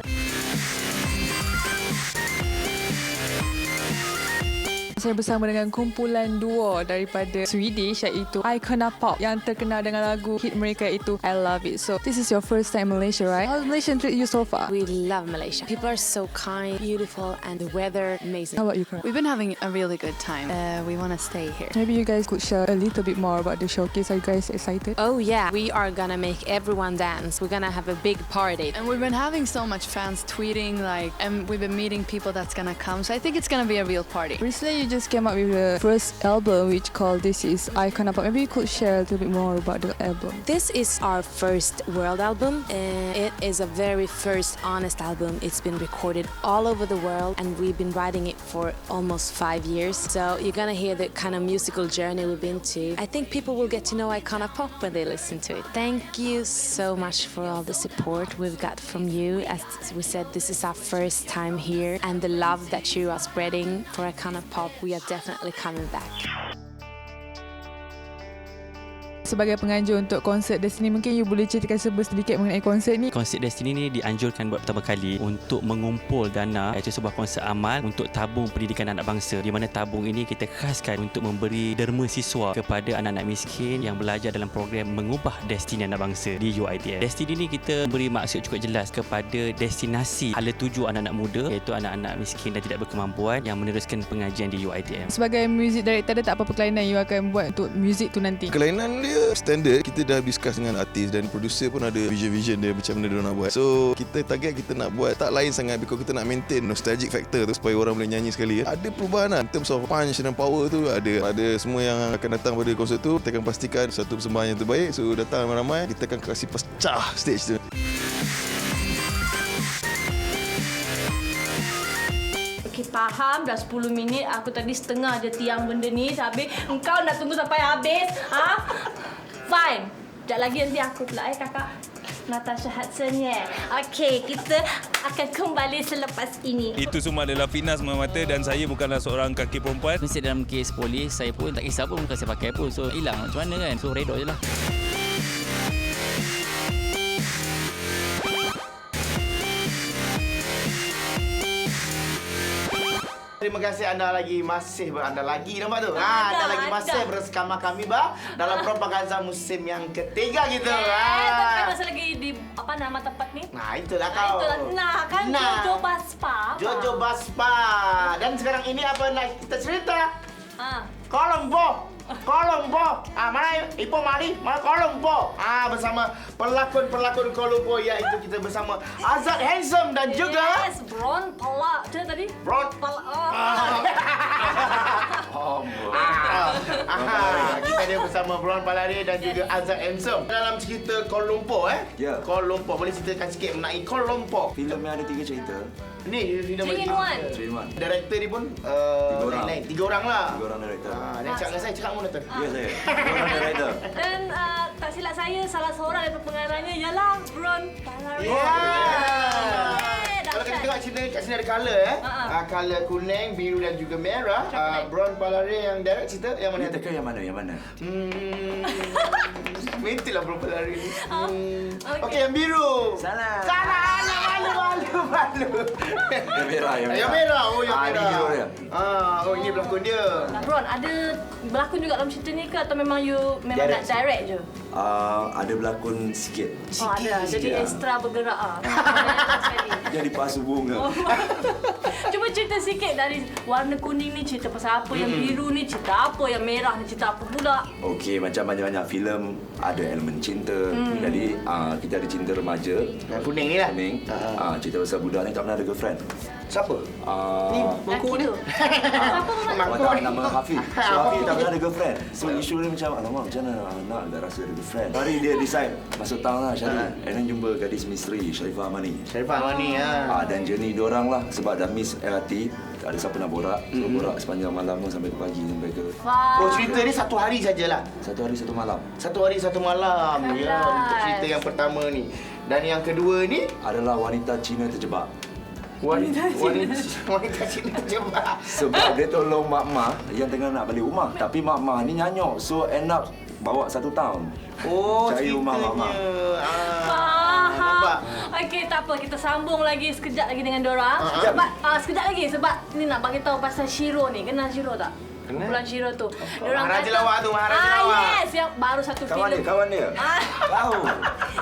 Saya bersama dengan kumpulan duo daripada Swedish iaitu Icona Pop yang terkenal dengan lagu hit mereka iaitu I Love It. So this is your first time in Malaysia, right? How's Malaysia treat you so far? We love Malaysia. People are so kind, beautiful, and the weather amazing. How about you, Kara? We've been having a really good time. We want to stay here. Maybe you guys could share a little bit more about the showcase. Are you guys excited? Oh yeah, we are gonna make everyone dance. We're gonna have a big party. And we've been having so much fans tweeting and we've been meeting people that's gonna come. So I think it's gonna be a real party. Recently you just came up with the first album which called This Is Icona Pop. Maybe you could share a little bit more about the album. This is our first world album. It is a very first honest album. It's been recorded all over the world and we've been writing it for almost 5 years. So you're gonna hear the kind of musical journey we've been to. I think people will get to know Icona Pop when they listen to it. Thank you so much for all the support we've got from you. As we said, this is our first time here and the love that you are spreading for Icona Pop, we are definitely coming back. sebagai penganjur untuk konsert Destiny, mungkin you boleh ceritakan sedikit mengenai konsert ni? Konsert Destiny ni dianjurkan buat pertama kali untuk mengumpul dana, iaitu sebuah konsert amal untuk tabung pendidikan anak bangsa, di mana tabung ini kita khaskan untuk memberi derma siswa kepada anak-anak miskin yang belajar dalam program mengubah destini anak bangsa di UiTM. Destiny ni kita beri maksud cukup jelas kepada destinasi hala tuju anak-anak muda, iaitu anak-anak miskin dan tidak berkemampuan yang meneruskan pengajian di UiTM. Sebagai music director, ada tak apa-apa kelainan you akan buat untuk music tu nanti? Kelainan dia standard, kita dah discuss dengan artis dan producer pun ada vision dia macam mana dia nak buat. So kita target kita nak buat tak lain sangat, because kita nak maintain nostalgic factor tu supaya orang boleh nyanyi sekali. Ada perubahan lah, in terms of punch dan power tu ada semua yang akan datang pada konsert tu. Kita akan pastikan satu persembahan yang terbaik. So datang ramai-ramai, kita akan kasih pecah stage tu. Okay, faham. Dah 10 minit. Aku tadi setengah je tiang benda ni. Habis engkau nak tunggu sampai habis. Ha? Fine. Sekejap lagi nanti aku pula kakak. Natasha Hudson ya. Okey, kita akan kembali selepas ini. Itu semua adalah fitnah semata-mata dan saya bukanlah seorang kaki perempuan. Mesti dalam kes polis, saya pun tak kisah pun muka saya pakai pun. So hilang macam mana kan. So redor je lah. Terima kasih anda masih nampak tu? Anda lagi masih bersama kami dalam Propaganda musim yang ketiga gitu. Tapi masa lagi di apa nama tempat ni? Nah, itulah kau. Itulah kan Jojo Baspa. Jojo Baspa. Dan sekarang ini apa nak kita cerita? Kolombo. Mana Ipoh Mali? Mana Kolombo? Bersama pelakon-pelakon Kolombo, iaitu kita bersama Azad Handsome dan juga Bron Pala. Macam tadi? Bron Pala. Kita ada bersama Bron Palari dan juga Azad Handsome dalam cerita Kolombo Kolombo. Boleh ceritakan sikit mengenai Kolombo? Filem yang ada 3 cerita. Ni filem 3-in-1. Director ni pun 3 orang. 3 orang lah. 3 orang director. Dan cakap dengan saya, cakap mana tu? Ya saya. 3 orang director. Dan tak silap saya, salah seorang daripada pengarahnya ialah Bron Palari. Kalau kita tengok cerita kat sini ada colour colour kuning, biru dan juga merah. Bron Palari yang direct cerita yang mana? Dia tekan yang mana? Yang mana? Mintik lah Bron Palari. Okey, yang biru. Salah. Malu. Yang merah. Yang merah. Oh, yang merah. Ini hero dia. Oh, ini pelakon dia. Bron, ada berlakon juga dalam cerita ni ke atau memang you nak direct je? Ada berlakon sikit. Ada. Jadi ekstra bergerak Jadi pasu bunga. Cuba cerita sikit dari warna kuning ni cerita pasal apa, yang biru ni cerita apa, yang merah ni cerita apa pula? Okey, macam banyak-banyak filem ada elemen cinta. Jadi kita ada cinta remaja. Yang kuning ni lah. Cerita pasal budak ni tak pernah ada girlfriend. Siapa? Ni mangkuk dia. Siapa mangkuk? Nama Hafiz. So Hafiz tak pernah ada girlfriend. So isu dia macam, alamak macam mana anak dah rasa ada girlfriend. Hari dia decide masuk town lah Syarif. And then jumpa gadis misteri Sharifah Amani. Dan journey diorang lah sebab dah miss LRT. Tak ada siapa nak borak. So borak sepanjang malam sampai ke pagi sampai ke. Oh, cerita ni satu hari sajalah. Satu hari satu malam. Satu hari satu malam. Ya, untuk cerita yang pertama ni. Dan yang kedua ni adalah wanita Cina terjebak. Wanita Cina terjebak. Sebab dia tolong mak-mak yang tengah nak balik rumah. Tapi mak-mak ni nyanyok. So end up bawa 1 tahun. Cari rumah mak-mak. Faham. Okey, tak apa. Kita sambung lagi sekejap lagi dengan diorang. Sekejap lagi sebab ni nak bagi tahu pasal Shiro ni. Kenal Shiro tak? Kumpulan Shiro tu. Maharaja Lawak tu, Maharaja Lawak. Yes, yang baru satu filem. Kawan dia. Tahu.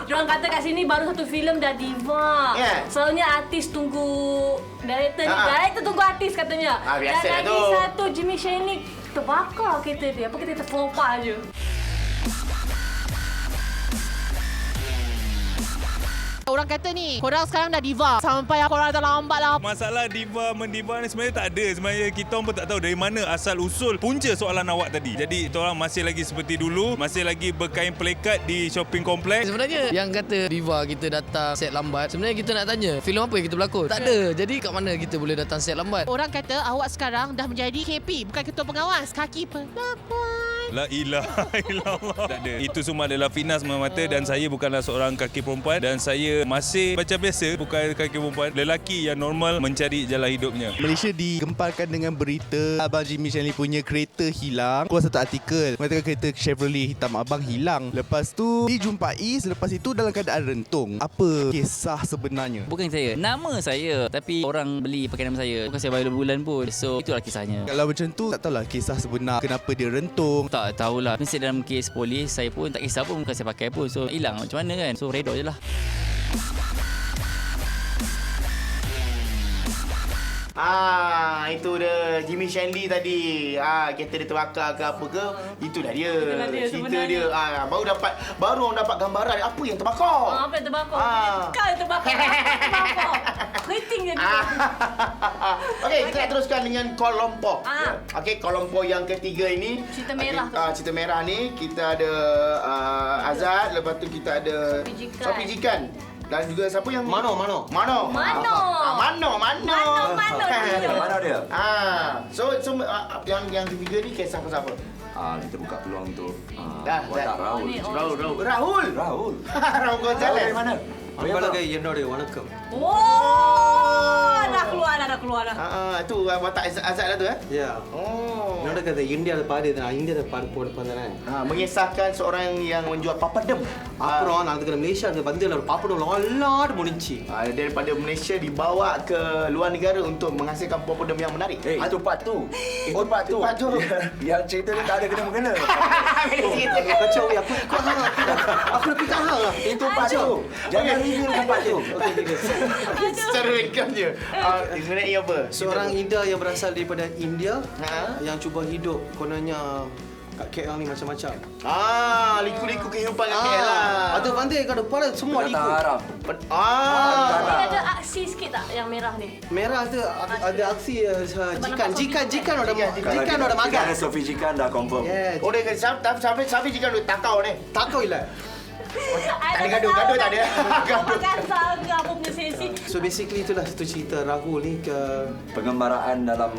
Diorang kata kat sini baru satu filem dah diva. Selalunya artis tunggu director ni. Director tunggu artis katanya. Dan lagi satu Jimmy Shane ni terbakar kereta dia. Apa kita terflopa je. Orang kata ni, korang sekarang dah diva. Sampai korang dah lambat lah. Masalah diva mendiva ni sebenarnya tak ada. Sebenarnya kita pun tak tahu dari mana asal usul punca soalan awak tadi. Jadi kita orang masih lagi seperti dulu. Masih lagi berkain pelekat di shopping kompleks. Sebenarnya yang kata diva kita datang set lambat, sebenarnya kita nak tanya, filem apa yang kita berlakon? Tak ada. Jadi kat mana kita boleh datang set lambat? Orang kata awak sekarang dah menjadi KP, bukan ketua pengawas. Kaki pelakon. La ilaha illallah. Tak ada. Itu semua adalah fitnah semata-mata dan saya bukanlah seorang kaki perempuan dan saya masih macam biasa, bukan kaki perempuan, lelaki yang normal mencari jalan hidupnya. Malaysia digemparkan dengan berita Abang Jimmy Shanley punya kereta hilang. Keluar satu artikel mengatakan kereta Chevrolet hitam abang hilang. Lepas tu dijumpai selepas itu dalam keadaan rentung. Apa kisah sebenarnya? Bukan saya. Nama saya. Tapi orang beli pakai nama saya. Bukan saya bayar bulan pun. So itulah kisahnya. Kalau macam tu tak tahulah kisah sebenar kenapa dia rentung. Tak tahulah. Mesti dalam kes polis saya pun tak kisah pun. Bukan saya pakai pun. So hilang macam mana kan. So redor je lah. Itu dia Jimmy Shanley tadi. Kereta dia terbakar ke apa ke, itulah dia. Cerita dia. Baru orang dapat gambaran apa yang terbakar. Apa yang terbakar? Kau yang terbakar. Keriting je dia. Okey, kita nak teruskan dengan Kuala-Lumpur. Okey, Kuala-Lumpur yang ketiga ini. Cerita merah tu. Cerita merah ni kita ada Azad, lepas tu kita ada Sofi Jikan. Dan juga siapa yang Mano dia. So yang ketiga ni kisah siapa? Kita buka peluang untuk watak Rahul. Rahul Gonzalez. Dari mana? என்னுடைய வணக்கம். Dah keluar dah. Tu watak Azad lah tu Ya. என்னோட கதை இந்தியாவில் பாடி நான் இந்தியாவில் பாடி போட்டு வந்தேன். mengisahkan seorang yang menjual papadam. அப்புறம் நான் அதுக்கு Malaysia அந்த வந்து papadam எல்லாரும் முடிஞ்சு. Daripada Malaysia dibawa ke luar negara untuk menghasilkan papadam yang menarik. Itu part tu. Part tu. Yang cerita ni tak ada kena-mengena. Kacau ya. Aku nak pitah lah. Itu part tu. Jangan review part tu. Secara ringkas je. Mengenai apa? Seorang India yang berasal daripada India yang cuba hidup kononnya kat KL ni macam-macam. Liku-liku kehidupan kat KL lah. Ada pandai kat depan semua liku. Dia ada aksi sikit tak yang merah ni? Merah tu ada aksi Jikan ada makan. Kita ada Sofi Jikan dah confirm. Oh dia sampai Jikan tu takau ni. Takau ilah. Tak ada gaduh tak ada. Kasar ke apa punya sesi. So basically itulah satu cerita Rahul ni ke pengembaraan dalam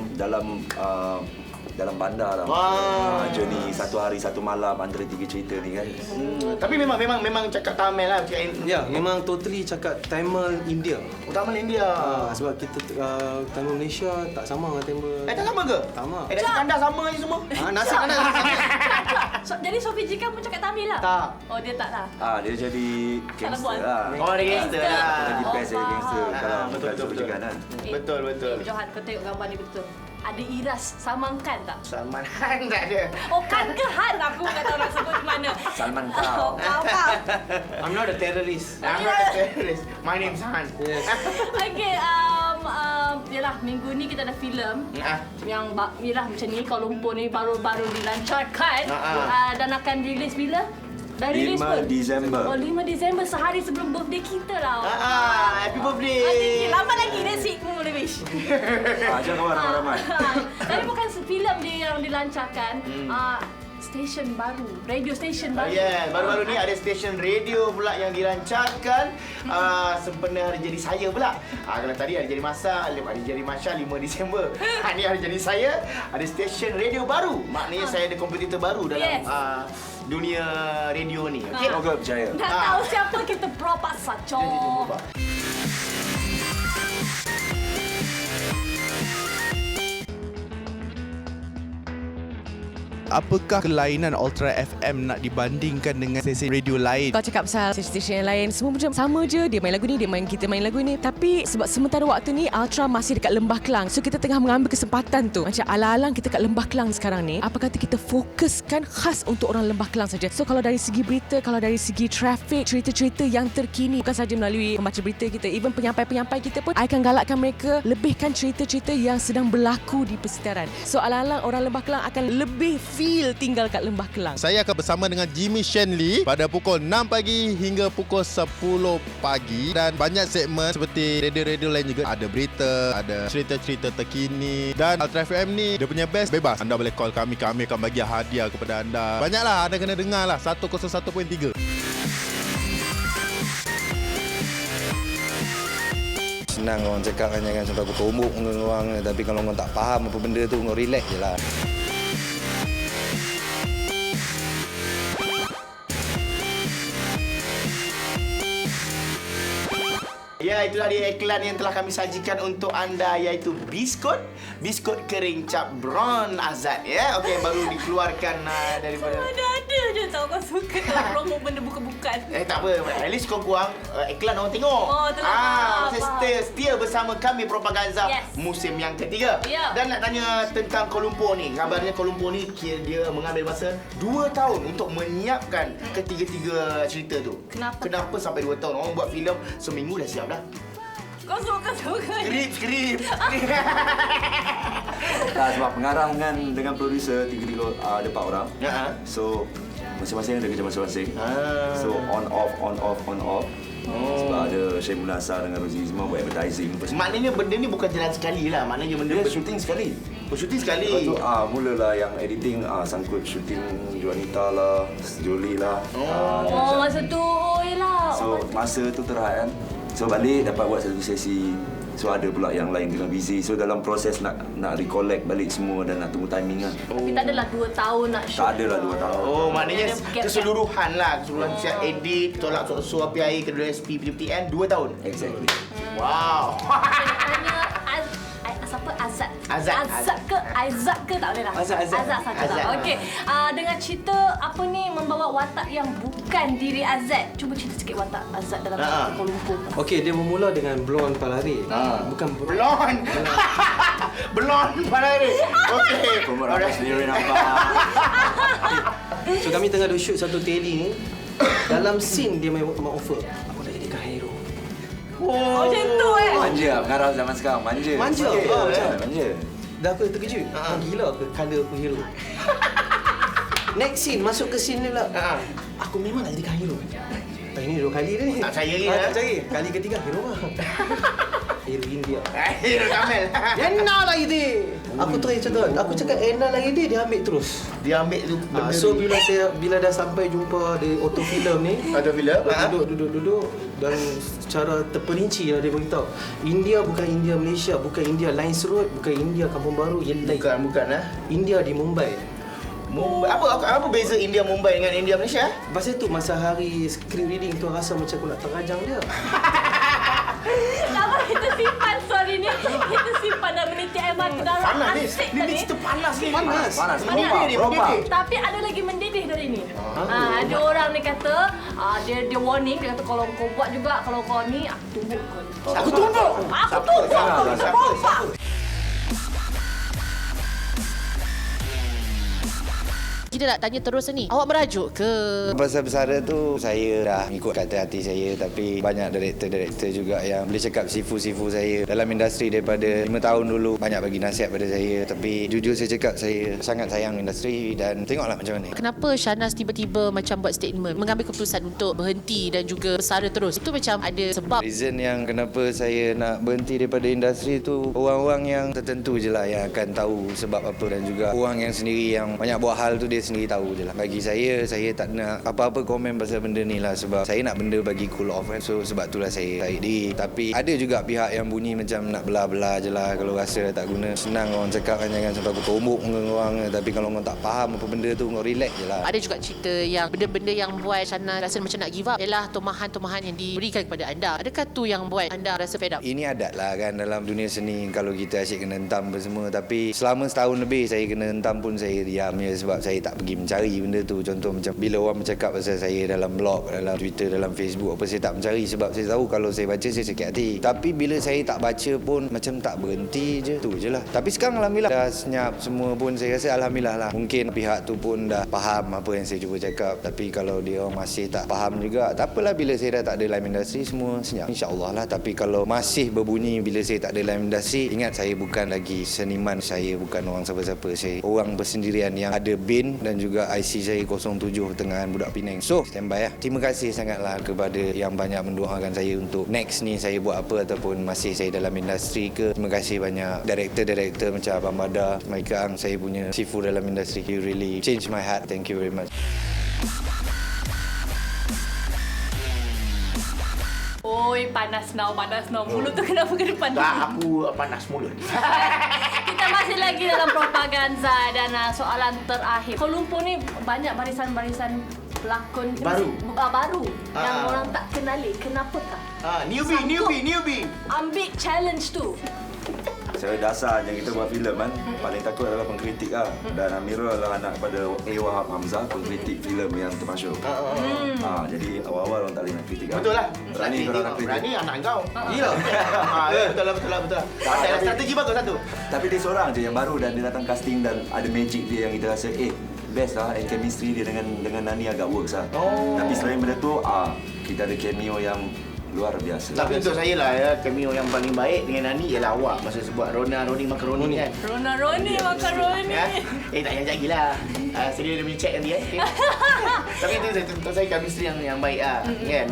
bandar lah. Journey satu hari satu malam antara 3 cerita ni kan. Tapi memang cakap Tamil lah. Ya, memang totally cakap Tamil India. Tamil India. Sebab kita Tamil Malaysia tak sama dengan Tamil. Tak sama ke? Sama. Nasi kandar sama je semua. Nasi kandar. Jadi Sofi Jikan pun cakap Tamil lah? Tak. Oh dia tak lah. Dia jadi gangster lah. Dia gangster lah. Jadi best jadi gangster kalau bukan Sofi Jikan kan. Betul. Johan kau tengok gambar ni betul. Ada Iras Salman Khan tak? Salman Khan tak ada. Oh Khan ke Han? Aku tak tahu nak sebut mana. Salman Khan. I'm not a terrorist. My name's Han. Yes. Okay, yalah minggu ni kita ada filem yang yalah macam ni Kuala Lumpur ni baru-baru dilancarkan dan akan rilis bila? Dah rilis pun? 5 Disember. Oh 5 Disember sehari sebelum birthday kita lah. Happy birthday. Lama lagi next week pun boleh wish. Jangan kawan ramai-ramai. Tapi bukan filem dia yang dilancarkan. Stesen baru, radio station baru. Baru-baru ni ada stesen radio pula yang dilancarkan sempena hari jadi saya pula. Kalau tadi hari jadi Masa, hari jadi Masya 5 Disember. Ni hari jadi saya, ada stesen radio baru. Maknanya saya ada kompetitor baru dalam dunia radio ni. Okey. Semoga berjaya. Nak tahu siapa kita propak saja. Apakah kelainan Ultra FM nak dibandingkan dengan stesen radio lain? Kau cakap pasal stesen yang lain, semua macam sama je. Dia main lagu ni, kita main lagu ni. Tapi sebab sementara waktu ni Ultra masih dekat Lembah Kelang. So kita tengah mengambil kesempatan tu. Macam alang-alang kita kat Lembah Kelang sekarang ni. Apa kata kita fokuskan khas untuk orang Lembah Kelang saja. So kalau dari segi berita, kalau dari segi traffic, cerita-cerita yang terkini, bukan saja melalui pembaca berita kita, even penyampai-penyampai kita pun, I akan galakkan mereka lebihkan cerita-cerita yang sedang berlaku di persekitaran. So alang-alang orang Lembah Kelang akan lebih feel tinggal kat Lembah Kelang. Saya akan bersama dengan Jimmy Shanley pada pukul 6 pagi hingga pukul 10 pagi dan banyak segmen seperti radio-radio lain juga. Ada berita, ada cerita-cerita terkini dan Ultra FM ni dia punya best bebas. Anda boleh call kami akan bagi hadiah kepada anda. Banyaklah, anda kena dengar lah 101.3. Senang orang cakap kan sampai aku tumbuk dengan orang, tapi kalau orang tak faham apa benda tu, orang relax je lah. Ya, itulah dia iklan yang telah kami sajikan untuk anda, iaitu biskut kering Cap Brown Azad ya. Okey, yang baru dikeluarkan daripada Ada je tahu kau suka promo benda bukan-bukan. tak apa, at least kau kurang iklan orang tengok. Oh, itulah. Saya setia bersama kami Propaganza musim yang ketiga. Ya. Dan nak tanya tentang Kuala Lumpur ni. Kabarnya Kuala Lumpur ni dia mengambil masa 2 tahun untuk menyiapkan ketiga-tiga cerita tu. Kenapa sampai 2 tahun? Orang buat filem seminggu dah siap dah. Kau suka. Skrip. Tak, sebab pengarah dengan producer tiga-tiga ada 4 orang. So masing-masing ada kerja masing-masing. So on off. Sebab ada Syed Munasar dengan Rozi semua buat advertising. Maknanya benda ni bukan jalan sekali lah. Maknanya benda dia syuting sekali. Syuting sekali. Lepas tu mulalah yang editing sangkut syuting Juanita lah, Jolie lah. Masa tu yelah. So masa tu terhad kan. So balik dapat buat satu sesi. So ada pula yang lain tengah busy. So dalam proses nak recollect balik semua dan nak tunggu timing lah. Tapi tak adalah 2 tahun nak shoot. Tak adalah 2 tahun. Oh, maknanya keseluruhan lah. Keseluruhan siap edit, tolak suap air, kedua SP, PTN 2 tahun. Exactly. Wow. Siapa? Azad. Azad ke Aizat ke tak boleh lah. Azad saja. Okey. Dengan cerita apa ni membawa watak yang bukan diri Azad. Cuba cerita sikit watak Azad dalam Kuala Lumpur. Okey, dia bermula dengan blonde Palari. Bukan blonde. Blonde Palari. Okey. Pemeran sendiri nampak. So kami tengah shoot satu teli ni. Dalam scene dia main offer. Aku nak jadikan hero. Oh, macam tu Manja, pengarah zaman sekarang. Manja. Manja. Dah aku terkejut. Gila ke colour aku hero. Next scene, masuk ke scene ni pula. Aku memang nak jadikan hero. Ini 2 kali dah ni. Tak percaya lagi Tak percaya. Kali ketiga hero lah. Hero India. Hero Kamel. Enna lagi dia. Aku try contoh. Aku cakap Enna lagi dia ambil terus. Dia ambil tu. So bila dah sampai jumpa di auto film ni, duduk dan secara terperinci lah dia beritahu. India bukan India Malaysia, bukan India Lines Road, bukan India Kampung Baru, yang lain. Bukan India di Mumbai. Apa beza India Mumbai dengan India Malaysia? Pasal tu masa hari script reading tu rasa macam aku nak terajang dia. Kenapa kita simpan story ni? Kita simpan dalam meniti air mata dalam panas ni. asyik Ni cerita panas ni. Panas. Mendidih. Tapi ada lagi mendidih dari ni. Ada orang ni kata, dia warning, dia kata kalau kau buat juga, kalau kau ni, aku tumbuk kau. Siapa? Kita nak tanya terus ni. Awak merajuk ke? Pasal Bersara tu saya dah ikut kata hati saya, tapi banyak director juga yang boleh cakap sifu-sifu saya dalam industri daripada 5 tahun dulu banyak bagi nasihat pada saya, tapi jujur saya cakap saya sangat sayang industri dan tengoklah macam mana. Kenapa Shahnaz tiba-tiba macam buat statement, mengambil keputusan untuk berhenti dan juga bersara terus? Itu macam ada sebab. Reason yang kenapa saya nak berhenti daripada industri tu, orang-orang yang tertentu je lah yang akan tahu sebab apa, dan juga orang yang sendiri yang banyak buat hal tu dia sendiri tahu je lah. Bagi saya tak nak apa-apa komen pasal benda ni lah, sebab saya nak benda bagi cool off kan. So sebab itulah saya tarik diri. Tapi ada juga pihak yang bunyi macam nak belah-belah je lah. Kalau rasa dah tak guna, senang orang cakap kan, jangan sampai aku tombok dengan orang. Tapi kalau orang tak faham apa benda tu, orang relax je lah. Ada juga cerita yang benda-benda yang buat Shahnaz rasa macam nak give up ialah tomahan-tomahan yang diberikan kepada anda. Adakah tu yang buat anda rasa fed up? Ini adat lah kan dalam dunia seni, kalau kita asyik kena hentam apa semua. Tapi selama setahun lebih saya kena hentam pun saya diam je, sebab saya tak pergi mencari benda tu. Contoh macam bila orang bercakap pasal saya dalam blog, dalam Twitter, dalam Facebook apa, saya tak mencari sebab saya tahu kalau saya baca saya sakit hati. Tapi bila saya tak baca pun macam tak berhenti je, tu je lah. Tapi sekarang alhamdulillah dah senyap semua pun, saya rasa alhamdulillah lah. Mungkin pihak tu pun dah faham apa yang saya cuba cakap, tapi kalau dia orang masih tak faham juga, tak apalah. Bila saya dah tak ada dalam industri, semua senyap, insyaAllah lah. Tapi kalau masih berbunyi bila saya tak ada dalam industri, ingat saya bukan lagi seniman, saya bukan orang siapa-siapa, saya orang bersendirian yang ada bin dan juga IC saya 07 Tengahan Budak Penang. So standby lah. Terima kasih sangatlah kepada yang banyak mendoakan saya untuk next ni saya buat apa ataupun masih saya dalam industri ke. Terima kasih banyak director-director macam Abang Badar, Maika Ang, saya punya sifu dalam industri. You really changed my heart. Thank you very much. Oi, panas now. Mulut tu kenapa ke depan? Tak, aku panas mulut. Kita masih lagi dalam Propaganza dan soalan terakhir. Kuala Lumpur ni banyak barisan-barisan pelakon Baru? baru yang Ah. orang tak kenali. Kenapa tak? Newbie. Ambil challenge tu. Saya dasar yang kita buat filem kan, paling takut adalah pengkritik lah. Dan Amirul adalah anak kepada A. Wahab Hamzah, pengkritik filem yang termasyur. Jadi awal-awal orang tak boleh nak kritik. Betul lah. Berani korang nak kritik. Berani anak kau. Gila. Betul lah. Pandai lah, strategi bagus satu. Tapi dia seorang je yang baru dan dia datang casting dan ada magic dia yang kita rasa best lah, and chemistry dia dengan Nani agak works lah. Tapi selain benda tu, kita ada cameo yang luar biasa. Tapi untuk saya lah ya, cameo yang paling baik dengan Nani ialah awak masa sebut Roni makaroni kan. Roni makaroni. Ya? Tak payah lagi lah. Sedia dia boleh check nanti okay? Tapi itu untuk saya chemistry yang baik lah kan.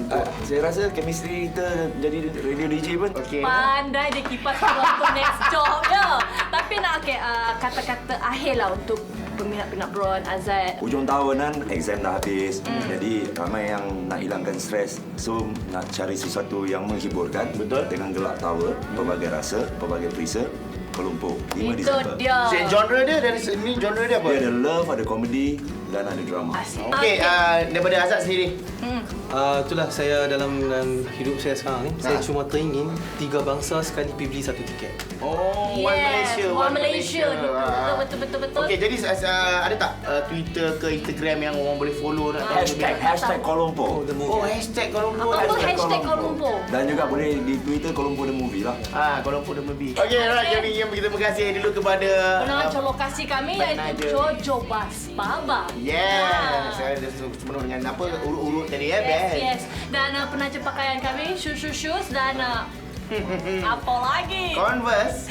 Saya rasa chemistry kita jadi radio DJ pun okey. Pandai dia kipas untuk next job ya. Tapi nak kata-kata akhir lah untuk peminat-peminat Bron, Azad. Hujung tahun kan, exam dah habis. Jadi ramai yang nak hilangkan stres. So nak cari sesuatu yang menghiburkan. Betul. Dengan gelak tawa, pelbagai rasa, pelbagai perisa. Kuala Lumpur 5 Disember. dia. Genre dia dari sini, genre dia apa? Dia ada love, ada komedi dan ada drama. Okey, daripada Azad sendiri. Itulah saya dalam hidup saya sekarang ni. Saya cuma teringin 3 bangsa sekali pergi beli 1 tiket. One Malaysia. Betul. Okey, jadi ada tak Twitter ke Instagram yang orang boleh follow nak tahu? Hashtag Kuala Lumpur. Hashtag Kuala Lumpur. Apa hashtag Kuala Lumpur? Dan juga boleh di Twitter Kuala Lumpur The Movie lah. Kuala Lumpur The Movie. Okey, right. Jadi terima kasih dulu kepada penaja lokasi kami iaitu Jojo Bas Baba. Saya dah sepenuh dengan apa urut-urut tadi ya. Yes. Dan penaja pakaian kami shoes dan apa lagi? Converse.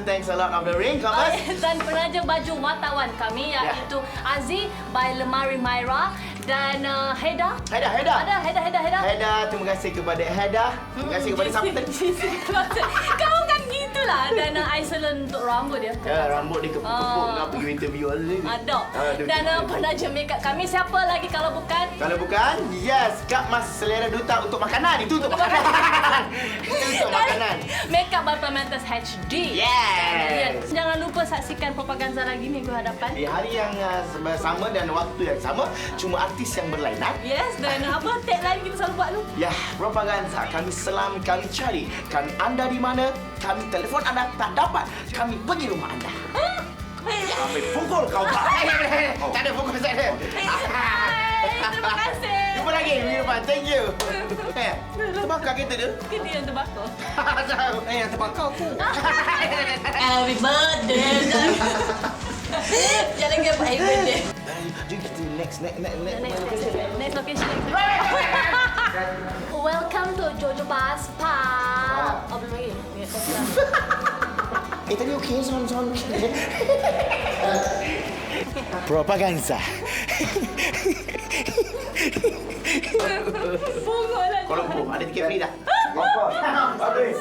Thanks a lot of the ring, Converse. Dan penaja baju wartawan kami iaitu Aziz by Lemari Myra dan Heda. Heda, terima kasih kepada Heda. Terima kasih kepada siapa tadi? Kau kan gitulah. Dan Iceland untuk rambut dia. Rambut dia kepuk-kepuk nak pergi interview ni. Ada. Dan penaja makeup kami siapa lagi kalau bukan? Yes, Kak Mas Selera Duta untuk makanan. Itu untuk makanan. Itu untuk makanan. Makeup by Pamentas HD. Yes. Jangan lupa saksikan Propaganda lagi minggu hadapan. Di hari yang sama dan waktu yang sama, cuma artis yang berlainan. Yes, dan apa tagline kita selalu buat tu? Ya, Propaganda. Kami selam, kami cari. Kami anda di mana? Kami telefon anda tak dapat. Kami pergi rumah anda. Sampai pukul kau tak. Tak ada pukul saya. Terima kasih. Jumpa lagi minggu depan. Thank you. Terbakar kereta dia? Kita yang terbakar. Yang terbakar aku. Happy birthday. Jangan ke happy birthday. Jom kita next location. Welcome to Jojo Bus Park. Belum lagi. Tadi okey, sound okey. Propaganda. Pukul lah. Kuala Lumpur, ada tiket free dah. Habis.